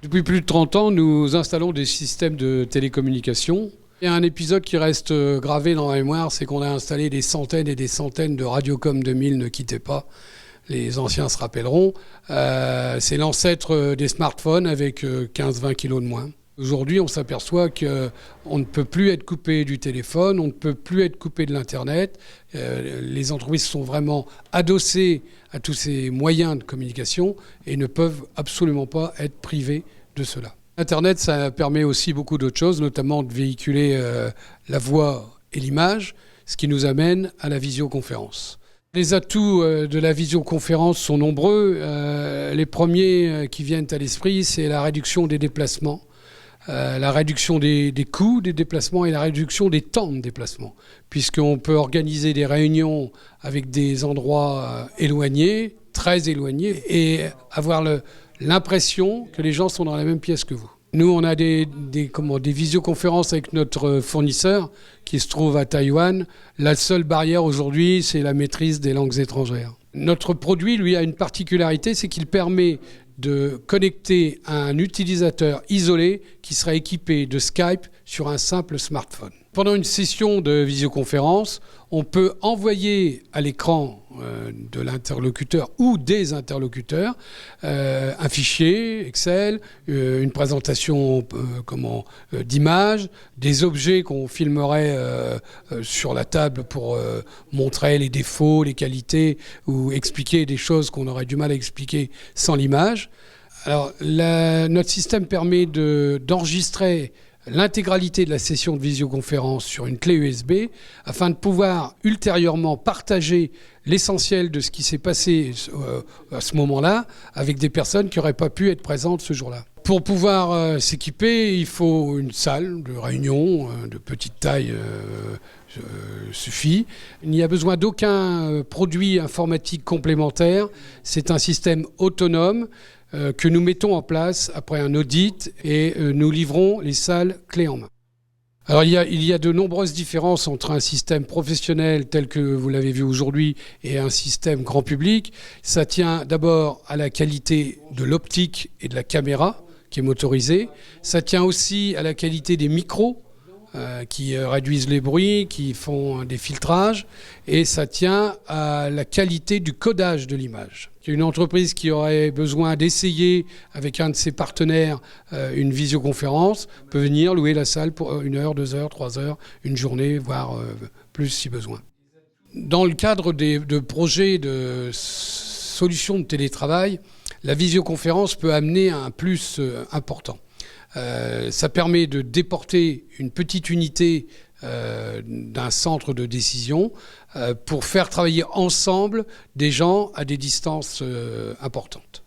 Depuis plus de 30 ans, nous installons des systèmes de télécommunication. Il y a un épisode qui reste gravé dans la mémoire, c'est qu'on a installé des centaines et des centaines de Radiocom 2000, ne quittez pas, les anciens se rappelleront. C'est l'ancêtre des smartphones avec 15-20 kilos de moins. Aujourd'hui, on s'aperçoit qu'on ne peut plus être coupé du téléphone, on ne peut plus être coupé de l'Internet. Les entreprises sont vraiment adossées à tous ces moyens de communication et ne peuvent absolument pas être privées de cela. Internet, ça permet aussi beaucoup d'autres choses, notamment de véhiculer la voix et l'image, ce qui nous amène à la visioconférence. Les atouts de la visioconférence sont nombreux. Les premiers qui viennent à l'esprit, c'est la réduction des déplacements. La réduction des coûts des déplacements et la réduction des temps de déplacement, puisqu'on peut organiser des réunions avec des endroits éloignés, très éloignés, et avoir l'impression que les gens sont dans la même pièce que vous. Nous, on a des visioconférences avec notre fournisseur qui se trouve à Taïwan. La seule barrière aujourd'hui, c'est la maîtrise des langues étrangères. Notre produit, lui, a une particularité, c'est qu'il permet de connecter un utilisateur isolé qui sera équipé de Skype sur un simple smartphone. Pendant une session de visioconférence, on peut envoyer à l'écran de l'interlocuteur ou des interlocuteurs un fichier Excel, une présentation d'images, des objets qu'on filmerait sur la table pour montrer les défauts, les qualités ou expliquer des choses qu'on aurait du mal à expliquer sans l'image. Alors, notre système permet d'enregistrer l'intégralité de la session de visioconférence sur une clé USB afin de pouvoir ultérieurement partager l'essentiel de ce qui s'est passé à ce moment-là avec des personnes qui n'auraient pas pu être présentes ce jour-là. Pour pouvoir s'équiper, il faut une salle de réunion de petite taille suffit. Il n'y a besoin d'aucun produit informatique complémentaire. C'est un système autonome que nous mettons en place après un audit et nous livrons les salles clés en main. Alors il y a de nombreuses différences entre un système professionnel tel que vous l'avez vu aujourd'hui et un système grand public. Ça tient d'abord à la qualité de l'optique et de la caméra qui est motorisée. Ça tient aussi à la qualité des micros qui réduisent les bruits, qui font des filtrages, et ça tient à la qualité du codage de l'image. Une entreprise qui aurait besoin d'essayer avec un de ses partenaires une visioconférence peut venir louer la salle pour 1 heure, 2 heures, 3 heures, une journée, voire plus si besoin. Dans le cadre de projets de solutions de télétravail, la visioconférence peut amener à un plus important. Ça permet de déporter une petite unité d'un centre de décision pour faire travailler ensemble des gens à des distances importantes.